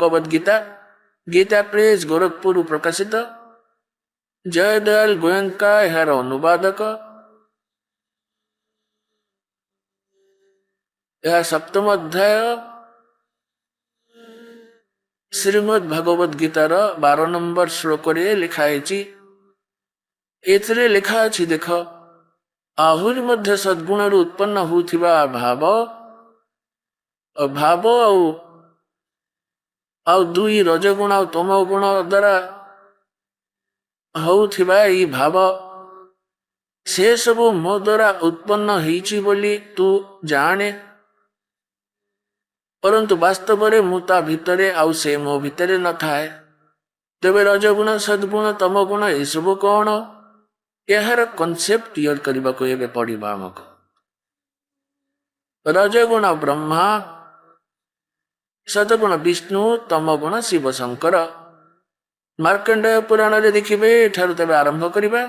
Bhagavad Gita Gita press Gorakhpur प्रकाशित जयदयाल गोयंका यार अनुवादक। यह सप्तम अध्याय श्रीमद् भगवद गीतार 12 नंबर श्लोक लिखाई। एथिरे लिखा अछि देख आहुरी मध्य सद्गुण उत्पन्न होउथिबा भाव भाव आउ दुई रजगुण आउ तम गुण द्वारा होउथिबा ई भाव से सब मो द्वारा उत्पन्न होइछि बोली तू जाने, परंतु वास्तव रे मु ता भितरे आउ से मो भितरे न थाए। तेबे रजगुण सद्गुण तम गुण ए सब कौन यार कॉन्सेप्ट क्लियर करबा को एबे पड़िबा हमको। रजगुण ब्रह्मा, सतगुण विष्णु, तम गुण शिव शंकर। मार्कंडेय पुराण रे देखिबे एठारु तबे आरंभ करिबा।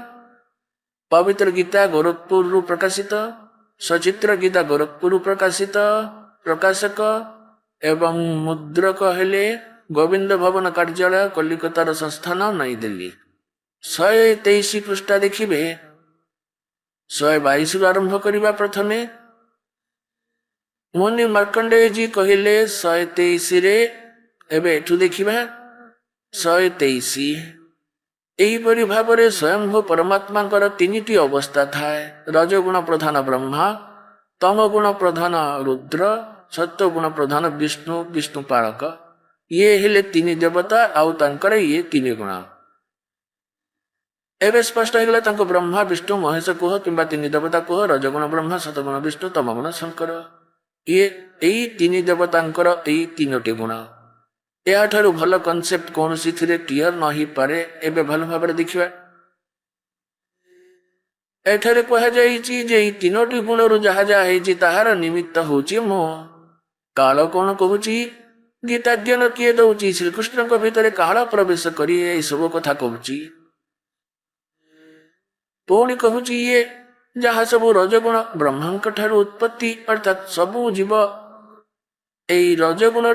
पवित्र गीता गोरखपुर प्रकाशित, सचित्र गीता गोरखपुर प्रकाशित, प्रकाशक एवं मुद्रक हेले गोविंद भवन कार्यालय कलिकतार संस्थान नई दिल्ली। 123 पृष्ठा देखिबे 122 आरंभ करिबा। प्रथमे मुनि मार्कंडेय जी कहिले 123 रे, एबे एठु देखिबा 123। एहिपरि भावरे स्वयं परमात्मा तीनिटी अवस्था थाए। रजगुण प्रधान ब्रह्मा, तम गुण प्रधान रुद्र, सत्व गुण प्रधान विष्णु, विष्णु पालक। ये हेले तीन देवता आउ तांकर ये तीन गुण। एवं स्पष्ट हो गला ब्रह्मा विष्णु महेश कुह किंबा तीन देवता कुह, रजगुण ब्रह्मा, सतगुण विष्णु, तमगुण शंकर। ये तीन देवतांकर एई तीनोटी गुण। या ठारू भल कॉन्सेप्ट कौन सी थिरे क्लियर न ही पारे। एबे भल भाबरे देखिबा। एठारे कहा जाइछि जे ई तीनोटी गुणरु जहा जहा हेछि ताहार निमित्त होछि मो। काल कौन कहूछि, गीताज्ञान किए दउछि, श्रीकृष्ण को भितरे काल प्रवेश करी ए सब कथा कहूछि। पुणी कहूछि ये जहा सबु रजगुण ब्रह्मांक ठारू उत्पत्ति, अर्थात सबु जीव एई रजगुण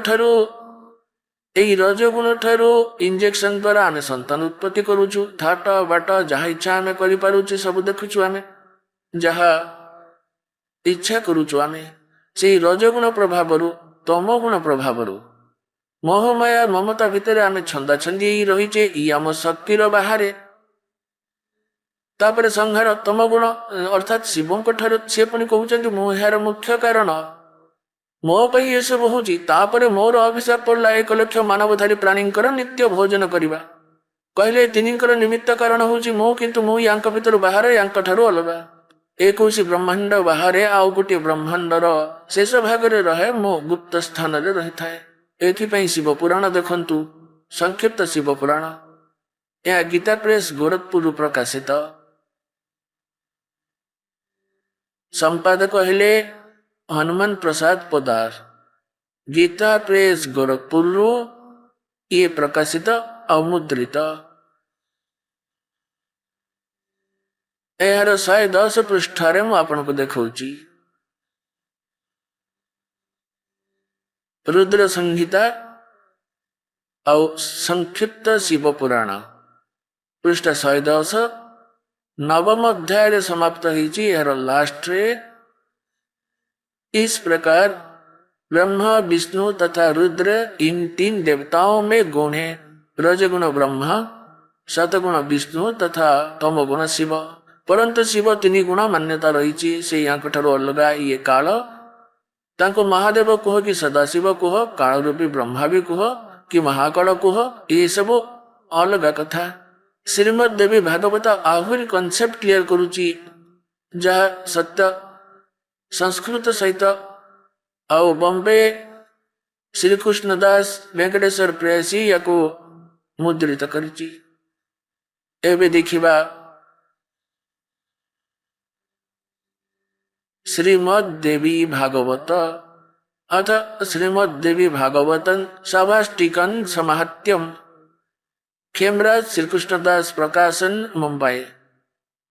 ठारू इंजेक्शन द्वारा आमे संतान उत्पत्ति करूछु। थाट बाट जहा इच्छा आमे करि पारुछु, सब देखुछु आमे जहा इच्छा करूछु। आमे सेई रजगुण प्रभावरु तम गुण प्रभावरु मोहमाया ममता भितरे आमे छंदा छंदी रहिचे। ई आम शक्तिर बाहरे। तापर संहार तम गुण अर्थात शिवों ठारू से पुणी कहउछन्ति मो यार मुख्य कारण, मो पई ये सब होछि। तापर मोर अभिशाप पड़ला 1 लाख मानवधारी प्राणींकर नित्य भोजन करिबा। कहले तिनिंकर निमित्त कारण होछि मो, किंतु मो यांक भितर बाहर यांक ठारू अलगा। 21 ब्रह्मांड बाहर आउ गोटे ब्रह्मांडर शेष भाग रे रहे, मो गुप्त स्थान रे रहि थाए। एथिपई शिव पुराण देखंतु, संक्षिप्त शिव पुराण। या गीता प्रेस गोरखपुर प्रकाशित। संपादक हेले हनुमान प्रसाद पोदार। गीता प्रेस गोरखपुर ये प्रकाशित अमुद्रित। यार 110 पृष्ठारे मु आपनको देखौची। रुद्र संहिता और संक्षिप्त शिव पुराण पृष्ठ 110 नवम अध्याय समाप्त होइछि। यार लास्ट रे इस प्रकार ब्रह्मा विष्णु तथा रुद्र इन 3 देवताओं में गुण है। रजगुण ब्रह्मा, सतगुण विष्णु तथा तमगुण शिव। परंतु शिव 3 गुण मान्यता रही से यहाँ ठारू अलगा। ये काल तांको महादेव कुह कि सदाशिव कुह, काल रूपी ब्रह्मा भी कुह कि महाकाल कुह, ये सब अलगा कथा। श्रीमद देवी भागवत आहुरी कॉन्सेप्ट क्लियर करुची, जहा सत्य संस्कृत सहित आउ बॉम्बे श्रीकृष्ण दास वेंकटेश्वर प्रेयसी याको मुद्रित करिची। एबे देखिबा श्रीमद देवी भागवत अथ श्रीमद देवी भागवतन सभाष्टिकन समाहत्यम खेमराज श्रीकृष्ण दास प्रकाशन मुंबई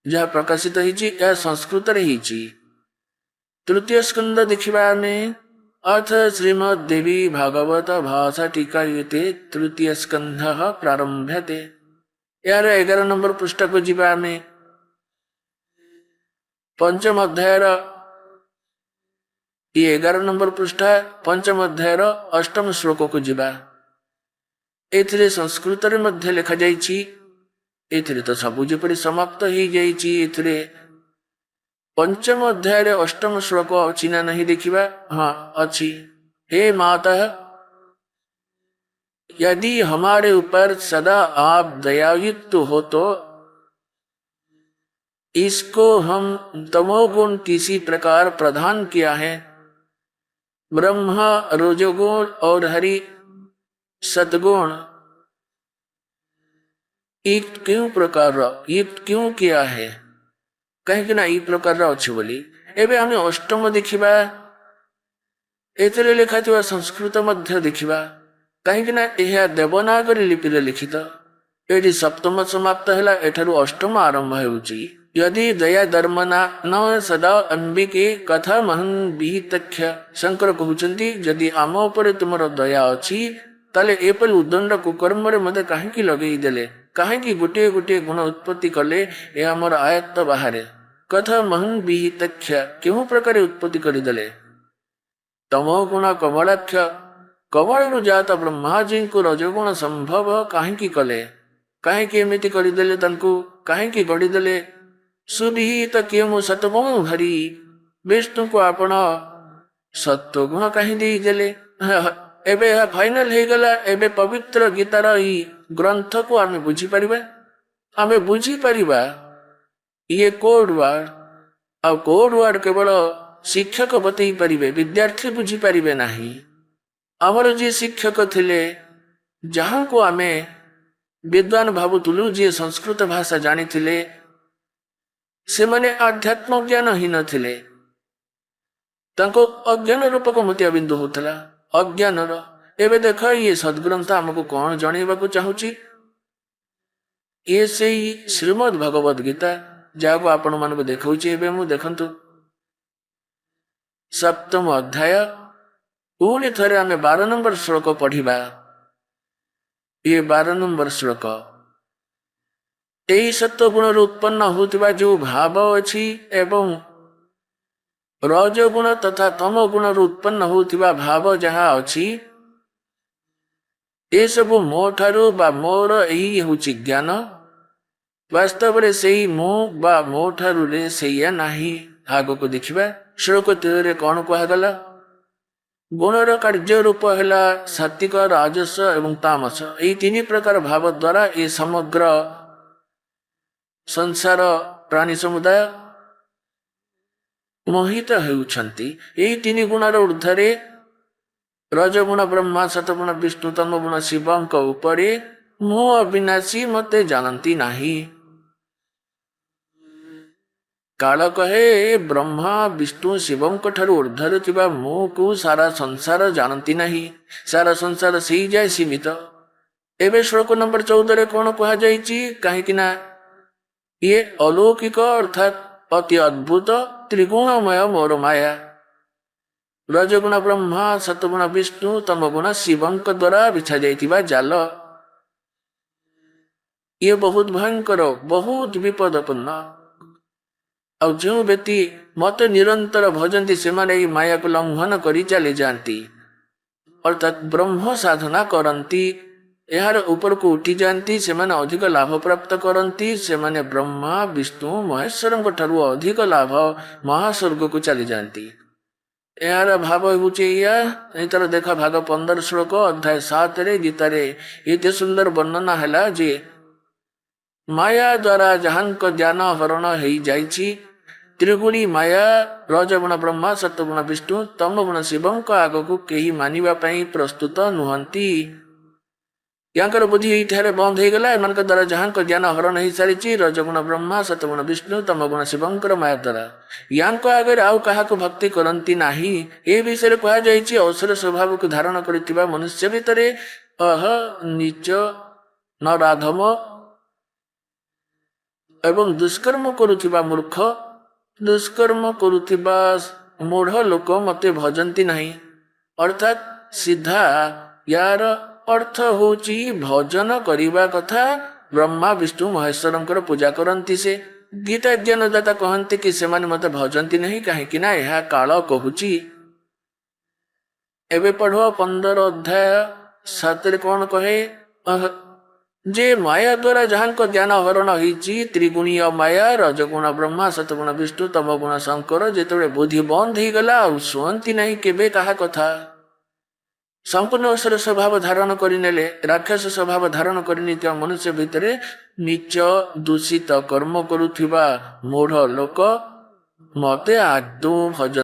जहाँ प्रकाशित होइछि। यह संस्कृत रे होइछि। तृतीय स्कंद देखिबा ने अथ श्रीमद्देवी भागवत भाषा टीका युते तृतीय स्कंध प्रारंभ्यते। यार 11 नंबर पुस्तक को जीवा में पंचम अध्यायर ये 11 नंबर पृष्ठ पंचम अध्यायर अष्टम श्लोक को जीवा। एथिरे संस्कृत रे मध्य लिखा जाइछि। एथिरे तो सब जेपरि समाप्त ही जाइछि। एथिरे पंचम अध्याय अष्टम श्लोक अछि ना नहीं देखिबा। हाँ अछि। हे माता, यदि हमारे ऊपर सदा आप दयायुक्त हो तो इसको हम तमोगुण किसी प्रकार प्रदान किया है। ब्रह्मा रजोगुण और हरि सद्गुण युक्त क्यों किया है कहीं ना ये प्रकार अच्छी बोली। एवं आम अष्टम देखा एथिरे लिखा थी संस्कृत मध्य देखा कहीं यह देवनागरी लिपि लिखित। ये सप्तम समाप्त है एठारु अष्टम आरंभ होउची। यदि दया धर्मना न सदा अंबिके कथा महन विहितख्य। शंकर कहउचंती यदि आम उपर तुमर दया अछि ताले एपरि उदंड कुकर्म रे मते काहेकि लगेई देले, काहेकि गोटे गोटे गुण उत्पत्ति कले ए हमर आयत्त बाहरे। कथा महन विहितख्य केहू प्रकार उत्पत्ति करिदेले। तमो गुण कमलाक्ष कमल जात ब्रह्मा जी को रजगुण संभव काहेकि कले, काहेकि एमिति करिदेले, तांकु काहेकि गढ़ीदेले। सुविहित केमु सतगुण भरी विष्णु को आपण सत्वगुण कहीं देले। एबे फाइनल हो गला। एबे पवित्र गीतार ई ग्रंथ को आमे बुझी परिबा। आमे बुझी परिबा ये कोड वर्ड आ कोड वर्ड केवल शिक्षक बतई परिबे, विद्यार्थी बुझी परिबे नाही। आमर जी शिक्षक थिले जहां को आमे विद्वान भावुतुलु, जी संस्कृत भाषा जानी थिले, से माने आध्यात्म ज्ञान ही नथिले। तांको अज्ञान रूपक मोतिया बिंदु होतला अज्ञान रो। एबे देख ये सद्ग्रंथ हमको कौन जणेबा को चाहूची। ये से श्रीमद् भगवद गीता जाको आपण मानको देखौची। एबे मु देखंतु सप्तम अध्याय पुणी थरे आमे 12 नंबर श्लोक पढ़िबा। ये 12 नंबर श्लोक यही सत्व गुण उत्पन्न होतिबा जो भाव अछि एवं रजगुण तथा तम गुण उत्पन्न होतिबा भाव जहाँ अछि ए सब मो ठारू बा मोर यही होछि ज्ञान। वास्तव रे सेही मो बा मो ठारू रे सेया नाही। आगो को देखिबा श्लोक 13 रे कोन कहा गला। गुणर कार्य रूप हैला सात्विक, राजस एवं तामस। एही तीन प्रकार भाव द्वारा ए समग्र संसार प्राणी समुदाय मोहित हेउछंती। एही तीन गुणर ऊर्ध्वरे रजगुण ब्रह्मा, सतगुण विष्णु, तमगुण शिवंक उपरे मो अविनाशी मते जानती नाही। काल कहे ब्रह्मा विष्णु शिवंक ठारू ऊर्ध्वरे थिबा मो को सारा संसार जानती नाही। सारा संसार सेही जाय सीमित। एबे श्लोक नंबर 14 रे कोन कहा जाईची, काहेकि ना ये अलौकिक अर्थात अति अद्भुत त्रिगुणमय मोर माया। रजगुण ब्रह्मा, सतगुण विष्णु, तमगुण शिवंक द्वारा बिछा जाइतिबा जाल ये बहुत भयंकर, बहुत विपदपूर्ण। और जो व्यक्ति मत निरंतर भजंती से माने माया को लंघन करी चले जाती, अर्थात ब्रह्म साधना करती, यार ऊपर को उठी जाती, से माने अधिक लाभ प्राप्त करती। से माने ब्रह्मा विष्णु महेश्वर ठारू अधिक लाभ महास्वर्ग को चली जाती। यार भाव होर देखा भाग 15 श्लोक अध्याय 7 रे गीता रे ये सुंदर वर्णना है जे माया द्वारा जहां को ज्ञान हरण हो जाइछि। त्रिगुणी माया रजगुण ब्रह्मा, सतगुण विष्णु, तमगुण शिवं को आग को कहीं मानिबा पई प्रस्तुत नुहंती। यांकर बुद्धि ये बंद हो गला। एमान द्वारा जहां को ज्ञान हरण हो सारी रजगुण ब्रह्मा, सतगुण विष्णु, तमगुण शिवंकर माया द्वारा यांको आगे आउ कहा को भक्ति करती नाही। ए विषय कहा जाइछि अवसर स्वभाव को धारण करथिबा मनुष्य भितरे अह नीच नराधम एवं दुष्कर्म करुथिबा मूर्ख, दुष्कर्म करुथिबा मूढ़ लोक मते भजंती नाही। अर्थात सीधा यार अर्थ होची भजन करिबा कथा ब्रह्मा विष्णु महेश्वरंकर पूजा करती से गीता ज्ञानदाता कहते कि से मत भजंती नहीं कहीं ना यह काल कहूची एवं पढ़ 15 अध्याय 7 कौन कहे जे माया द्वारा जहां को ज्ञान हरण होती त्रिगुणीय माया रजगुण ब्रह्मा सतगुण विष्णु तमगुण शंकर जिते बुद्धि बंद हो गला शुणती नहीं केबे कहा कथा संपूर्ण असर स्वभाव धारण करने राक्षस स्वभाव धारण करनी मनुष्य भितर नीच दूषित कर्म करुवा मूढ़ लोक मते आदौ भज